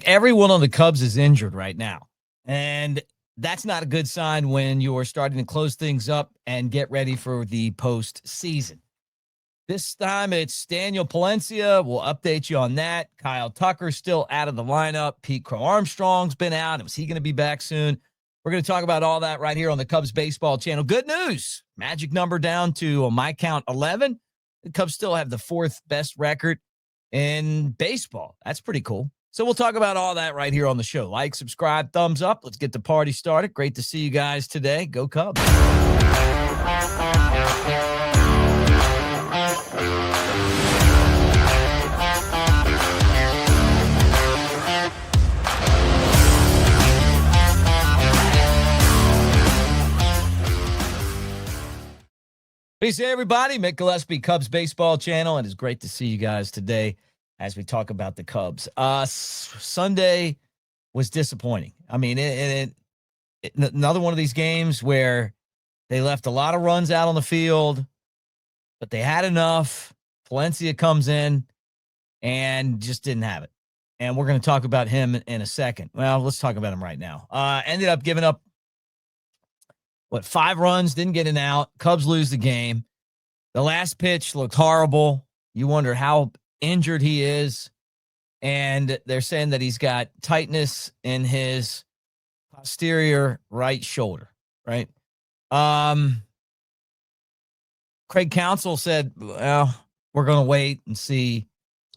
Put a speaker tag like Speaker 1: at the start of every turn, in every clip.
Speaker 1: Everyone on the Cubs is injured right now. And that's not a good sign when you're starting to close things up and get ready for the postseason. This time it's Daniel Palencia. We'll update you on that. Kyle Tucker's still out of the lineup. Pete Crow Armstrong's been out. Is he going to be back soon? We're going to talk about all that right here on the Cubs baseball channel. Good news. Magic number down to, on my count, 11. The Cubs still have the fourth best record in baseball. That's pretty cool. So we'll talk about all that right here on the show. Like, subscribe, thumbs up. Let's get the party started. Great to see you guys today. Go Cubs. Peace, everybody. Mick Gillespie, Cubs baseball channel. It is great to see you guys today as we talk about the Cubs. Sunday was disappointing. I mean, another one of these games where they left a lot of runs out on the field, but they had enough. Palencia comes in and just didn't have it. And we're going to talk about him in a second. Well, let's talk about him right now. Ended up giving up 5 runs, didn't get an out. Cubs lose the game. The last pitch looked horrible. You wonder how injured he is. And they're saying that he's got tightness in his posterior right shoulder, right? Craig Counsell said, well, we're going to wait and see,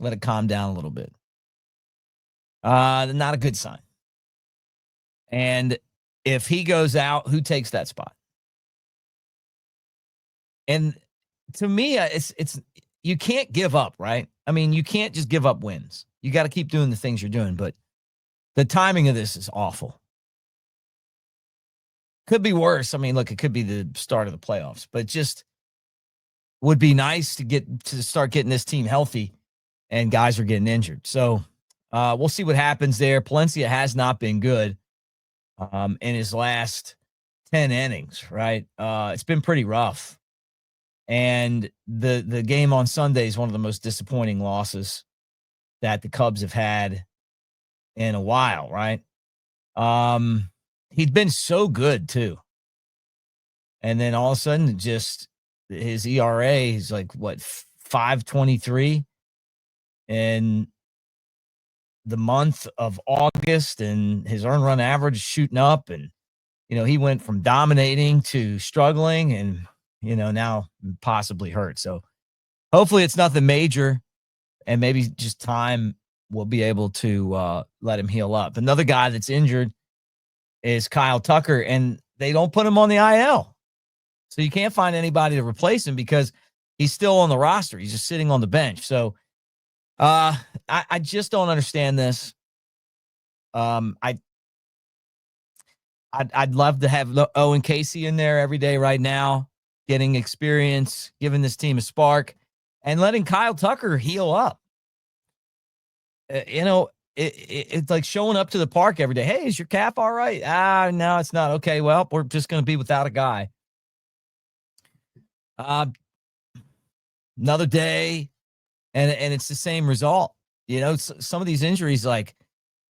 Speaker 1: let it calm down a little bit. Not a good sign. And if he goes out, who takes that spot? And to me, it's you can't give up, right? I mean, you can't just give up wins. You got to keep doing the things you're doing, but the timing of this is awful. Could be worse. I mean, look, it could be the start of the playoffs, but just would be nice to start getting this team healthy, and guys are getting injured. So we'll see what happens there. Palencia has not been good in his last 10 innings, right? It's been pretty rough. And the game on Sunday is one of the most disappointing losses that the Cubs have had in a while, right? He'd been so good too. And then all of a sudden, just his ERA is like, 5.23 in the month of August, and his earned run average is shooting up. And, he went from dominating to struggling and, now possibly hurt. So hopefully it's nothing major, and maybe just time will be able to let him heal up. Another guy that's injured is Kyle Tucker, and they don't put him on the IL. So you can't find anybody to replace him because he's still on the roster. He's just sitting on the bench. So I just don't understand this. I'd love to have Owen Casey in there every day right now, getting experience, giving this team a spark, and letting Kyle Tucker heal up. It's like showing up to the park every day. Hey, is your calf all right? No, it's not. Okay, well, we're just going to be without a guy. Another day, and it's the same result. Some of these injuries, like,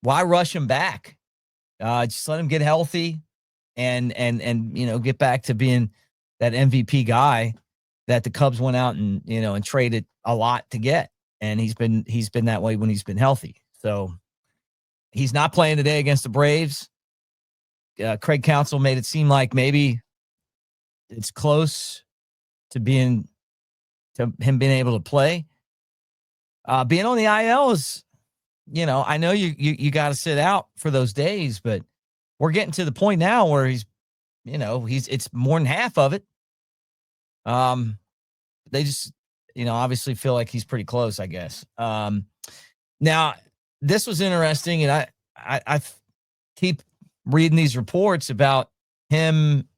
Speaker 1: why rush him back? Just let him get healthy and get back to being that MVP guy that the Cubs went out and and traded a lot to get. And he's been that way when he's been healthy. So he's not playing today against the Braves. Craig Counsell made it seem like maybe it's close to him being able to play. Being on the IL is, I know you got to sit out for those days, but we're getting to the point now where it's more than half of it. They just, obviously feel like he's pretty close, I guess. Now this was interesting, and I keep reading these reports about him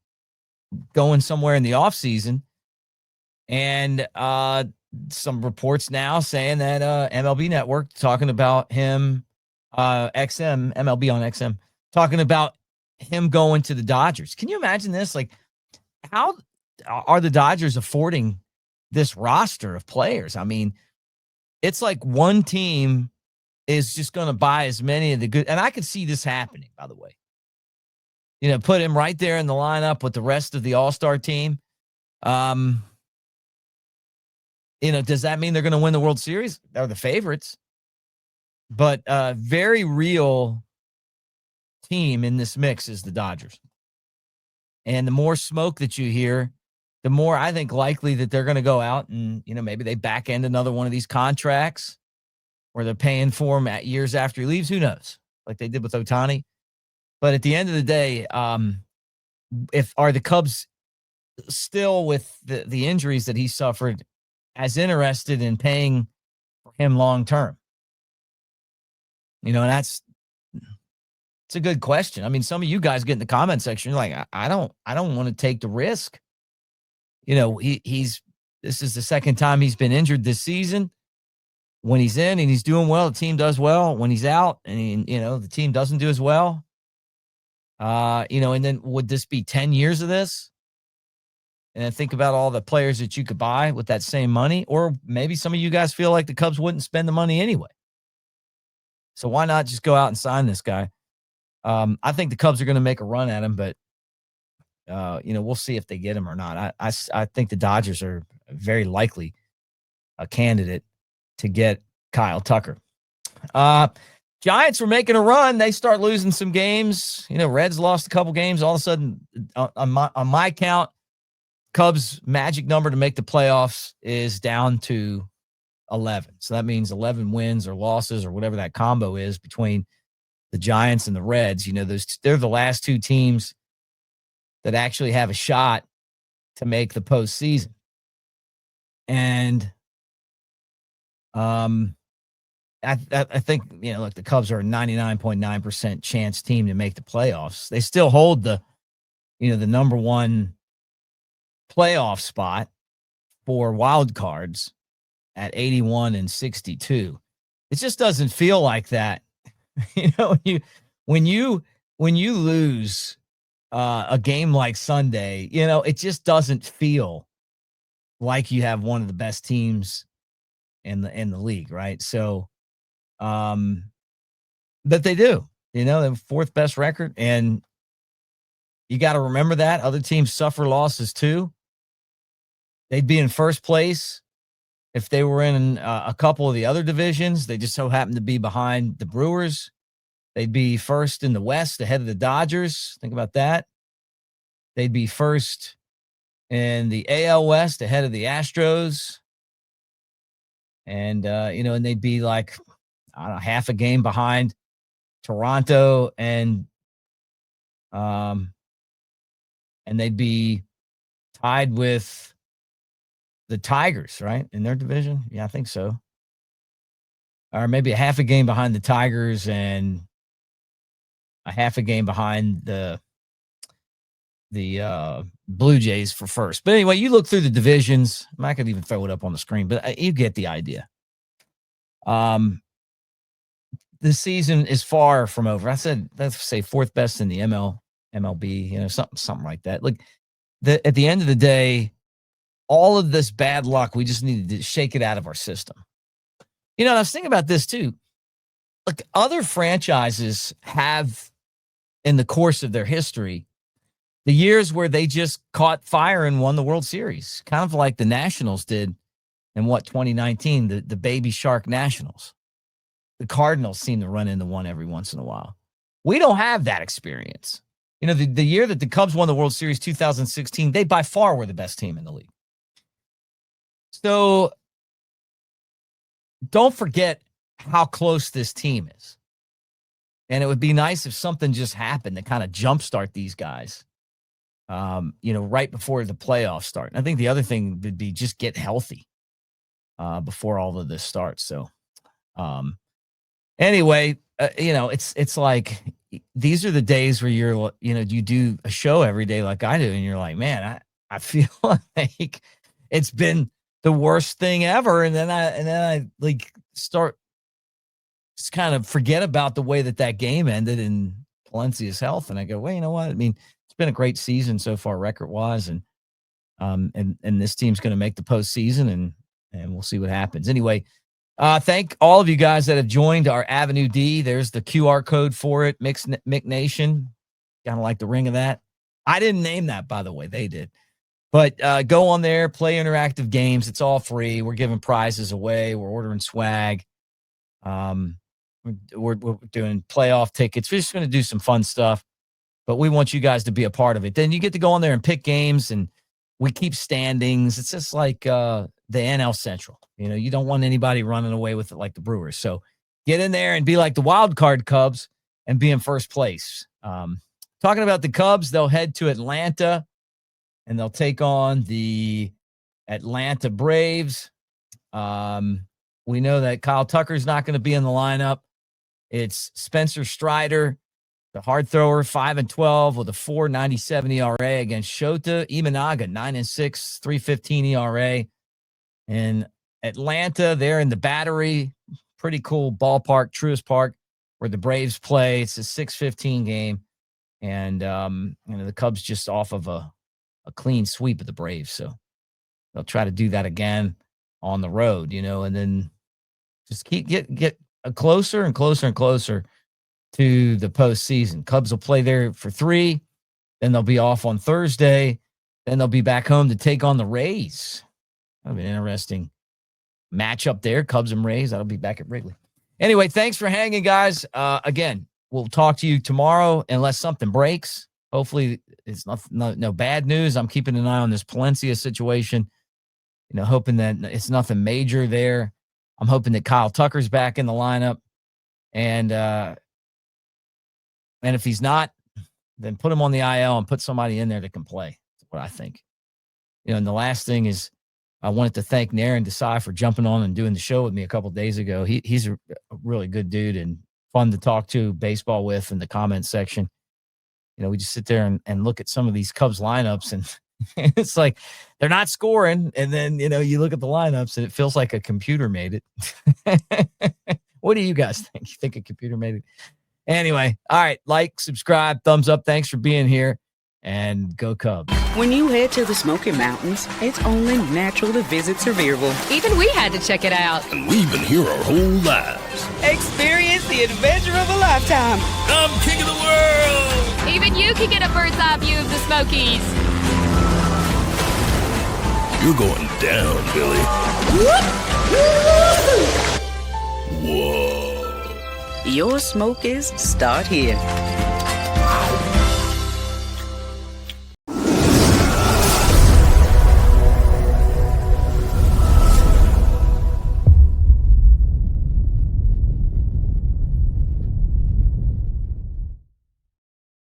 Speaker 1: going somewhere in the offseason, and some reports now saying that MLB Network talking about him, MLB on XM, talking about him going to the Dodgers. Can you imagine this? Like, how are the Dodgers affording this roster of players? I mean, it's like one team is just going to buy as many of the good. And I could see this happening, by the way. Put him right there in the lineup with the rest of the All-Star team. Um, does that mean they're going to win the World Series? They're the favorites. But very real team in this mix is the Dodgers. And the more smoke that you hear, the more I think likely that they're going to go out and, maybe they back end another one of these contracts where they're paying for him at years after he leaves. Who knows? Like they did with Ohtani. But at the end of the day, if are the Cubs still with the injuries that he suffered as interested in paying for him long term? And it's a good question. I mean, some of you guys get in the comment section, you're like, I don't want to take the risk. This is the second time he's been injured this season. When he's in and he's doing well, the team does well. When he's out and the team doesn't do as well. And then would this be 10 years of this? And then think about all the players that you could buy with that same money. Or maybe some of you guys feel like the Cubs wouldn't spend the money anyway. So why not just go out and sign this guy? I think the Cubs are going to make a run at him, but we'll see if they get him or not. I think the Dodgers are very likely a candidate to get Kyle Tucker. Giants were making a run. They start losing some games. Reds lost a couple games. All of a sudden, on my count, Cubs' magic number to make the playoffs is down to 11. So that means 11 wins or losses or whatever that combo is between the Giants and the Reds. They're the last two teams that actually have a shot to make the postseason. And I think, look, the Cubs are a 99.9% chance team to make the playoffs. They still hold the number one playoff spot for wild cards at 81 and 62. It just doesn't feel like that. When you lose a game like Sunday, it just doesn't feel like you have one of the best teams in the league, right? So, but they do, the fourth best record, and you got to remember that other teams suffer losses too. They'd be in first place if they were in a couple of the other divisions. They just so happen to be behind the Brewers. They'd be first in the West ahead of the Dodgers. Think about that. They'd be first in the AL West ahead of the Astros. And, and they'd be like, I don't know, half a game behind Toronto and they'd be tied with the Tigers, right? In their division. Yeah, I think so. Or maybe a half a game behind the Tigers and a half a game behind the Blue Jays for first. But anyway, you look through the divisions. I could even throw it up on the screen, but you get the idea. The season is far from over. I said, let's say fourth best in the MLB, something like that. Like at the end of the day, all of this bad luck, we just needed to shake it out of our system. I was thinking about this too. Like other franchises have, in the course of their history, the years where they just caught fire and won the World Series, kind of like the Nationals did in 2019, the Baby Shark Nationals. The Cardinals seem to run into one every once in a while. We don't have that experience. The year that the Cubs won the World Series, 2016, they by far were the best team in the league. So don't forget how close this team is. And it would be nice if something just happened to kind of jumpstart these guys, right before the playoffs start. And I think the other thing would be just get healthy before all of this starts. So, anyway, it's like these are the days where you do a show every day like I do, and you're like, man, I feel like it's been the worst thing ever. And then I like start just kind of forget about the way that game ended in Palencia's health. And I go, well, you know what? I mean, it's been a great season so far record wise. And this team's going to make the postseason and we'll see what happens. Anyway, Thank all of you guys that have joined our Avenue D. There's the QR code for it. Mick Nation. Kind of like the ring of that. I didn't name that, by the way. They did. But go on there, play interactive games. It's all free. We're giving prizes away. We're ordering swag. We're doing playoff tickets. We're just going to do some fun stuff. But we want you guys to be a part of it. Then you get to go on there and pick games, and we keep standings. It's just like the NL Central. You don't want anybody running away with it like the Brewers. So get in there and be like the wild card Cubs and be in first place. Talking about the Cubs, they'll head to Atlanta, and they'll take on the Atlanta Braves. We know that Kyle Tucker's not going to be in the lineup. It's Spencer Strider, the hard thrower, 5-12 with a 4.97 ERA against Shota Imanaga, 9-6, 3.15 ERA. And Atlanta, they're in the Battery, pretty cool ballpark, Truist Park, where the Braves play. It's a 6:15 game. And, the Cubs just off of a clean sweep of the Braves. So they'll try to do that again on the road, and then just get closer and closer and closer to the postseason. Cubs will play there for 3. Then they'll be off on Thursday. Then they'll be back home to take on the Rays. That'll be an interesting matchup there. Cubs and Rays. That'll be back at Wrigley. Anyway, thanks for hanging, guys. Again, we'll talk to you tomorrow unless something breaks. Hopefully it's no bad news. I'm keeping an eye on this Palencia situation, hoping that it's nothing major there. I'm hoping that Kyle Tucker's back in the lineup. And if he's not, then put him on the IL and put somebody in there that can play. That's what I think. And the last thing is I wanted to thank Naren Desai for jumping on and doing the show with me a couple of days ago. He's a really good dude and fun to talk to baseball with in the comment section. We just sit there and look at some of these Cubs lineups, and it's like they're not scoring. And then, you look at the lineups and it feels like a computer made it. What do you guys think? You think a computer made it? Anyway, all right. Like, subscribe, thumbs up. Thanks for being here, and go Cubs.
Speaker 2: When you head to the Smoky Mountains, it's only natural to visit Sevierville.
Speaker 3: Even we had to check it out.
Speaker 4: And we've been here our whole lives.
Speaker 2: Experience the adventure of a lifetime.
Speaker 4: I'm king of the world.
Speaker 3: Even you can get a bird's eye view of the Smokies.
Speaker 4: You're going down, Billy. Whoa.
Speaker 2: Your Smokies start here.